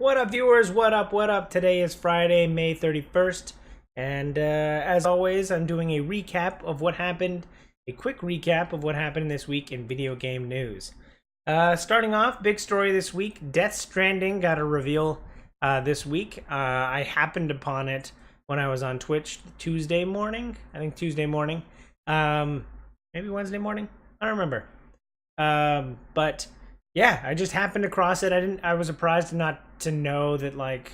What up, viewers? What up? What up? Today is Friday, May 31st, and as always, I'm doing a recap of what happened, a quick recap of what happened this week in video game news. Starting off, big story this week, Death Stranding got a reveal this week. I happened upon it when I was on Twitch Tuesday morning, I think Tuesday morning, maybe Wednesday morning, I don't remember. But yeah, I just happened across it. I was surprised not to know that like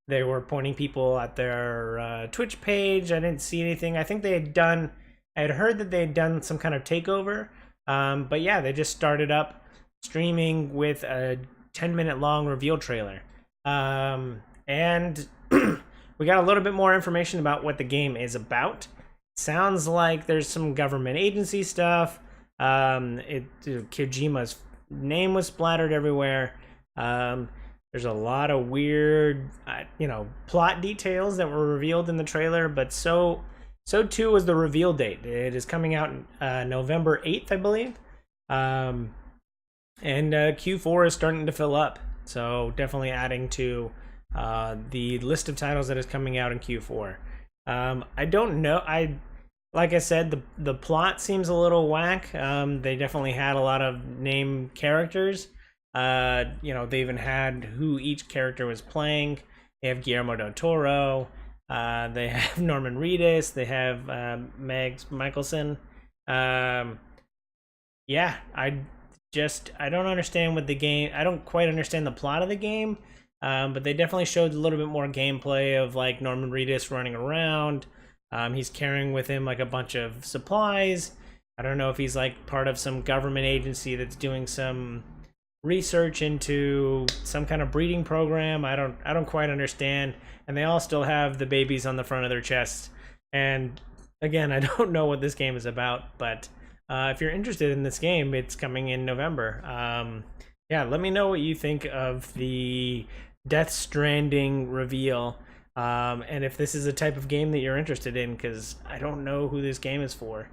they were pointing people at their Twitch page. I didn't see anything. I think they had done. I had heard that they had done some kind of takeover. But yeah, they just started up streaming with a 10-minute long reveal trailer. And we got a little bit more information about what the game is about. Sounds like there's some government agency stuff. Kojima's name was splattered everywhere. There's a lot of weird, plot details that were revealed in the trailer, but so too was the reveal date. It is coming out November 8th, I believe. And Q4 is starting to fill up, so definitely adding to the list of titles that is coming out in Q4. I don't know. Like I said, the plot seems a little whack. They definitely had a lot of named characters. They even had who each character was playing. They have Guillermo del Toro. They have Norman Reedus. They have Mads Mikkelsen. I don't understand what the game. I don't quite understand the plot of the game. But they definitely showed a little bit more gameplay of like Norman Reedus running around. He's carrying with him like a bunch of supplies. I don't know if he's like part of some government agency that's doing some research into some kind of breeding program. I don't quite understand. And they all still have the babies on the front of their chests. And again, I don't know what this game is about, but if you're interested in this game, it's coming in November. Let me know what you think of the Death Stranding reveal. And if this is a type of game that you're interested in, because I don't know who this game is for.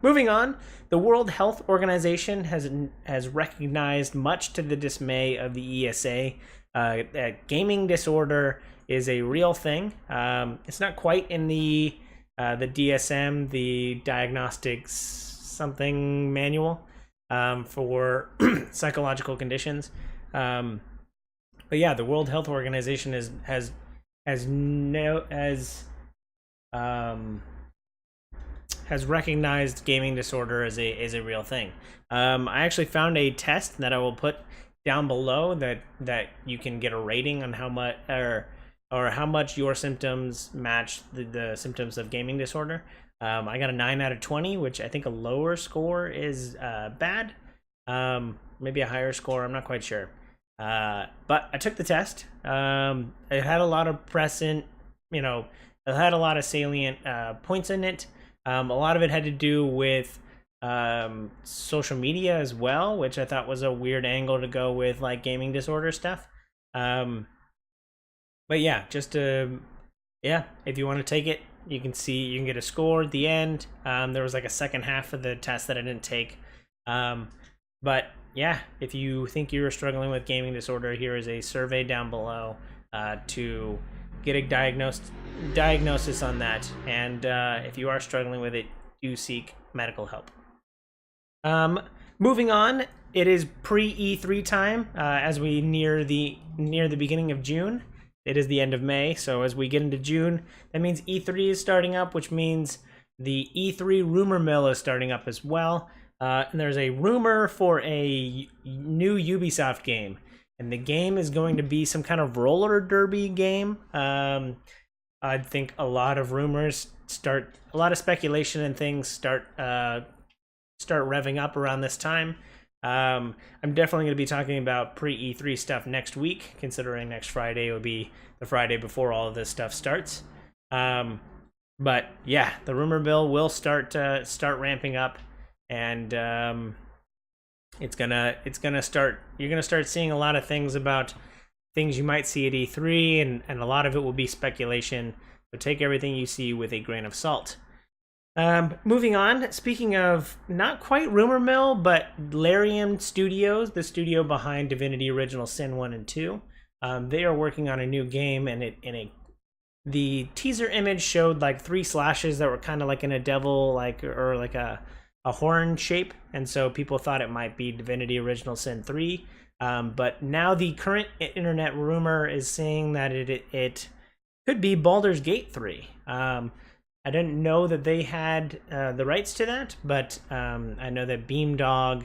Moving on, the World Health Organization has recognized, much to the dismay of the ESA, that gaming disorder is a real thing. It's not quite in the DSM, the Diagnostics something manual for psychological conditions. But yeah, the World Health Organization has recognized gaming disorder as a real thing. I actually found a test that I will put down below that you can get a rating on how much or how much your symptoms match the symptoms of gaming disorder. I got a 9 out of 20, which I think a lower score is bad. Maybe a higher score, I'm not quite sure. But I took the test. It had a lot of it had a lot of salient points in it. A lot of it had to do with social media as well, which I thought was a weird angle to go with like gaming disorder stuff. But yeah, if you want to take it, you can get a score at the end. There was like a second half of the test that I didn't take. But yeah, if you think you're struggling with gaming disorder, here is a survey down below to get a diagnosis on that. And if you are struggling with it, do seek medical help. Moving on, it is pre-E3 time as we near the beginning of June. It is the end of May, so as we get into June, that means E3 is starting up, which means the E3 rumor mill is starting up as well. And there's a rumor for a new Ubisoft game, and the game is going to be some kind of roller derby game. I think a lot of rumors a lot of speculation and things start revving up around this time. I'm definitely going to be talking about pre-E3 stuff next week, considering next Friday will be the Friday before all of this stuff starts. But yeah, the rumor mill will start ramping up. And it's gonna start. You're gonna start seeing a lot of things about things you might see at E3, and a lot of it will be speculation. So take everything you see with a grain of salt. Moving on, speaking of not quite rumor mill, but Larian Studios, the studio behind Divinity Original Sin 1 and 2, they are working on a new game, and the teaser image showed like 3 slashes that were kind of like in a devil, like, or like a horn shape, and so people thought it might be Divinity Original Sin 3. But now the current internet rumor is saying that it could be Baldur's Gate 3. I didn't know that they had the rights to that, but I know that Beamdog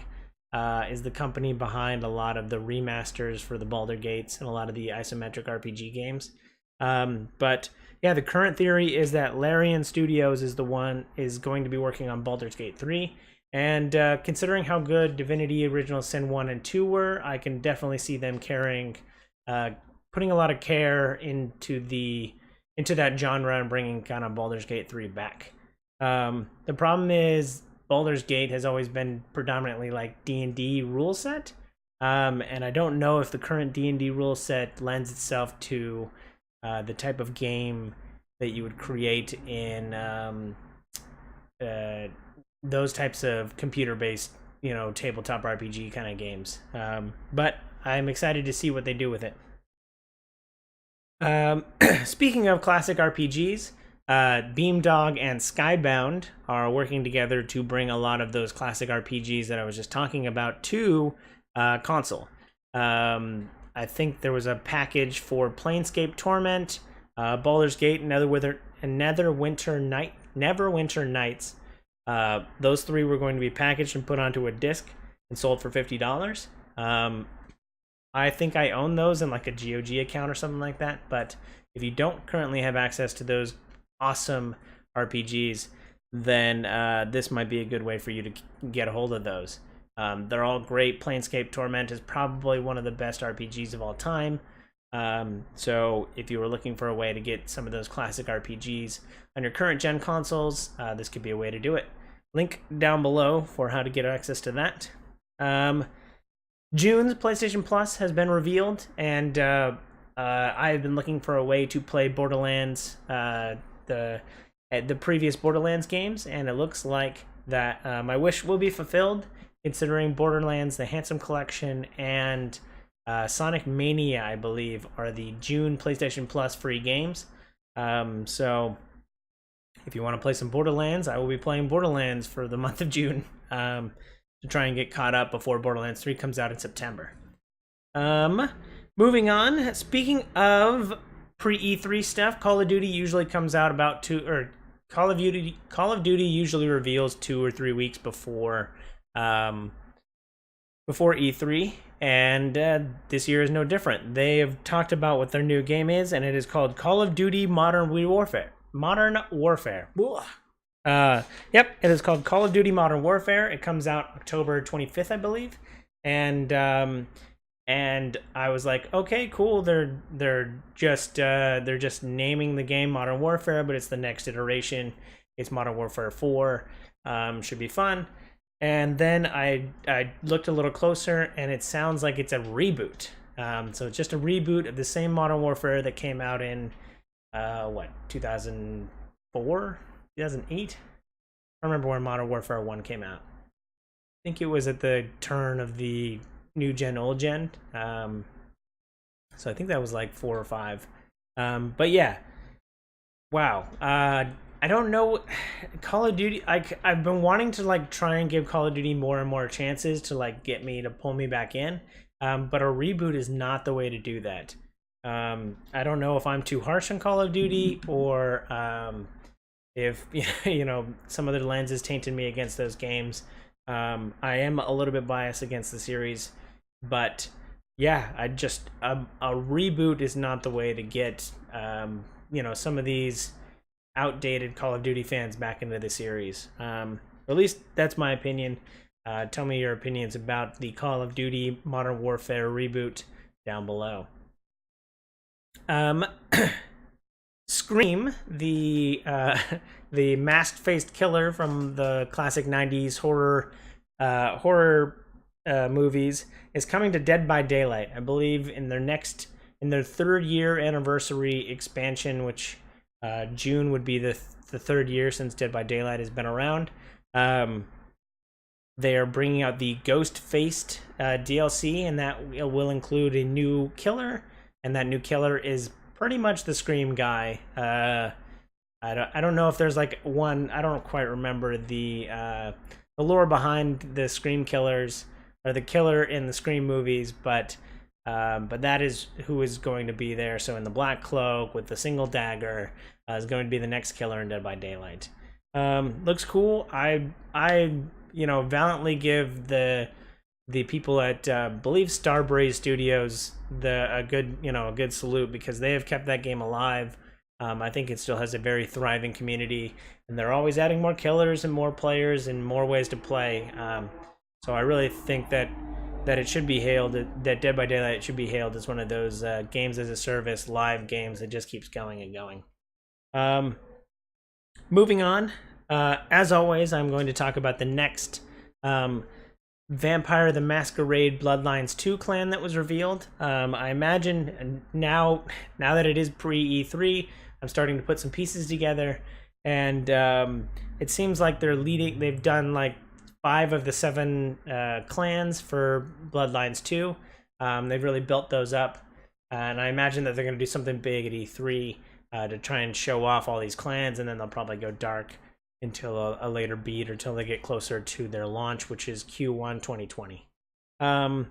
is the company behind a lot of the remasters for the Baldur Gates and a lot of the isometric RPG games. But yeah, the current theory is that Larian Studios is going to be working on Baldur's Gate 3. And considering how good Divinity Original Sin 1 and 2 were, I can definitely see them putting a lot of care into that genre and bringing kind of Baldur's Gate 3 back. The problem is Baldur's Gate has always been predominantly like D&D rule set, and I don't know if the current D&D rule set lends itself to the type of game that you would create in those types of computer-based, tabletop RPG kind of games. But I'm excited to see what they do with it. Speaking of classic RPGs, Beamdog and Skybound are working together to bring a lot of those classic RPGs that I was just talking about to console. I think there was a package for Planescape Torment, Baldur's Gate, Neverwinter Nights. Those 3 were going to be packaged and put onto a disc and sold for $50. I think I own those in like a GOG account or something like that, but if you don't currently have access to those awesome RPGs, then this might be a good way for you to get a hold of those. They're all great. Planescape Torment is probably one of the best RPGs of all time. So if you were looking for a way to get some of those classic RPGs on your current gen consoles, this could be a way to do it. Link down below for how to get access to that. June's PlayStation Plus has been revealed, and I've been looking for a way to play Borderlands, the previous Borderlands games, and it looks like that my wish will be fulfilled, considering Borderlands, the Handsome Collection, and Sonic Mania, I believe, are the June PlayStation Plus free games. So if you want to play some Borderlands, I will be playing Borderlands for the month of June. To try and get caught up before Borderlands 3 comes out in September. Moving on, speaking of pre-E3 stuff, Call of Duty usually comes out Call of Duty usually reveals 2 or 3 weeks before E3, and this year is no different. They have talked about what their new game is, and it is called Call of Duty Modern Warfare. Yep, it is called Call of Duty Modern Warfare. It comes out October 25th, I believe. And I was like, okay, cool. They're just naming the game Modern Warfare, but it's the next iteration. It's Modern Warfare 4. Should be fun. And then I looked a little closer, and it sounds like it's a reboot. So it's just a reboot of the same Modern Warfare that came out in 2004? 2008? I don't remember when Modern Warfare 1 came out. I think it was at the turn of the new gen, old gen. So I think that was like 4 or 5. But yeah. Wow. I don't know. Call of Duty, I've been wanting to like try and give Call of Duty more and more chances to like get me to pull me back in. But a reboot is not the way to do that. I don't know if I'm too harsh on Call of Duty or if some of the lenses tainted me against those games. I am a little bit biased against the series, but yeah, a reboot is not the way to get some of these outdated Call of Duty fans back into the series. At least that's my opinion. Tell me your opinions about the Call of Duty Modern Warfare reboot down below. Scream, the masked-faced killer from the classic '90s horror movies, is coming to Dead by Daylight. I believe in their 3rd year anniversary expansion, which June would be the third year since Dead by Daylight has been around. They are bringing out the Ghost-Faced DLC, and that will include a new killer, and that new killer is pretty much the Scream guy. I don't know if there's like one. I don't quite remember the lore behind the Scream killers or the killer in the Scream movies, but that is who is going to be there. So in the black cloak with the single dagger is going to be the next killer in Dead by Daylight. Looks cool. I valiantly give the people at believe Starbreeze Studios a good salute, because they have kept that game alive. I think it still has a very thriving community, and they're always adding more killers and more players and more ways to play. So I really think that it should be hailed, that Dead by Daylight should be hailed as one of those games as a service live games that just keeps going and going. Moving on, as always, I'm going to talk about the next Vampire the Masquerade Bloodlines 2 clan that was revealed. I imagine now that it is pre-E3, I'm starting to put some pieces together, and it seems like they've done like 5 of the 7 clans for Bloodlines 2. They've really built those up, and I imagine that they're going to do something big at E3 to try and show off all these clans, and then they'll probably go dark until a later beat, or until they get closer to their launch, which is Q1 2020. But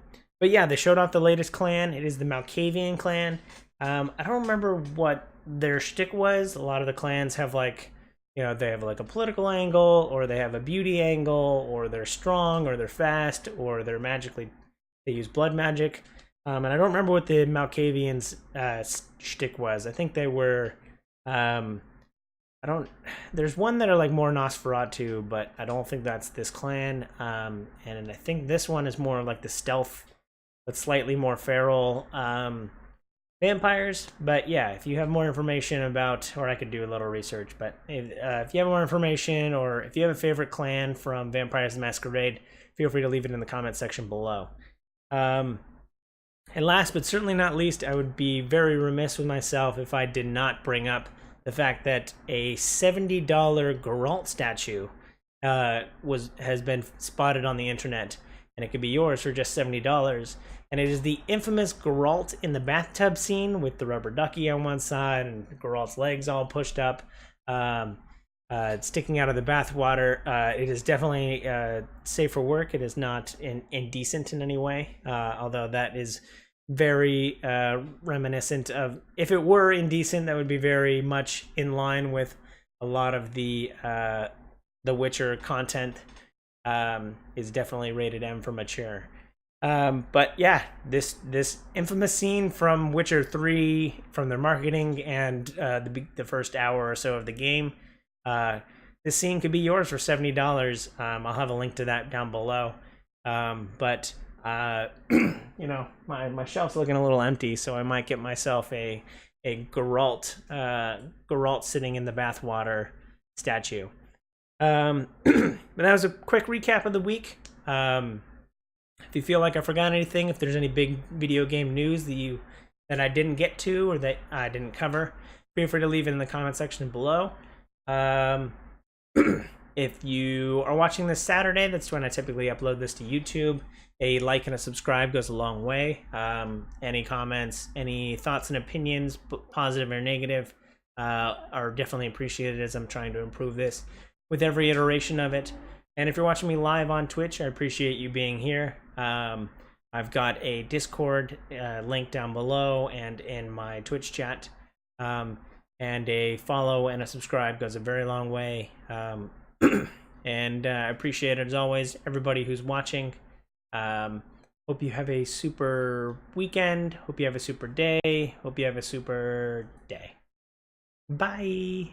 yeah, they showed off the latest clan. It is the Malkavian clan. I don't remember what their shtick was. A lot of the clans have like, they have like a political angle, or they have a beauty angle, or they're strong, or they're fast, or they use blood magic. And I don't remember what the Malkavians' shtick was. I think they were, there's one that are like more Nosferatu, but I don't think that's this clan. And I think this one is more like the stealth, but slightly more feral vampires. But yeah, if you have more information about, or I could do a little research, but if you have more information, or if you have a favorite clan from Vampires the Masquerade, feel free to leave it in the comment section below. And last but certainly not least, I would be very remiss with myself if I did not bring up the fact that a $70 Geralt statue has been spotted on the internet, and it could be yours for just $70. And it is the infamous Geralt in the bathtub scene with the rubber ducky on one side and Geralt's legs all pushed up, sticking out of the bathwater. It is definitely safe for work. It is not indecent in any way, although that is very reminiscent of, if it were indecent, that would be very much in line with a lot of the Witcher content. Is definitely rated M for mature. But yeah, this infamous scene from Witcher 3, from their marketing and the first hour or so of the game, this scene could be yours for $70. I'll have a link to that down below. But my shelf's looking a little empty, so I might get myself a Geralt sitting in the bathwater statue. But that was a quick recap of the week. If you feel like I forgot anything, if there's any big video game news that I didn't get to, or that I didn't cover, feel free to leave it in the comment section below. If you are watching this Saturday, that's when I typically upload this to YouTube. A like and a subscribe goes a long way. Any comments, any thoughts and opinions, positive or negative, are definitely appreciated, as I'm trying to improve this with every iteration of it. And if you're watching me live on Twitch, I appreciate you being here. I've got a Discord link down below and in my Twitch chat. And a follow and a subscribe goes a very long way. And I appreciate it, as always, everybody who's watching. Hope you have a super weekend. Hope you have a super day. Hope you have a super day. Bye.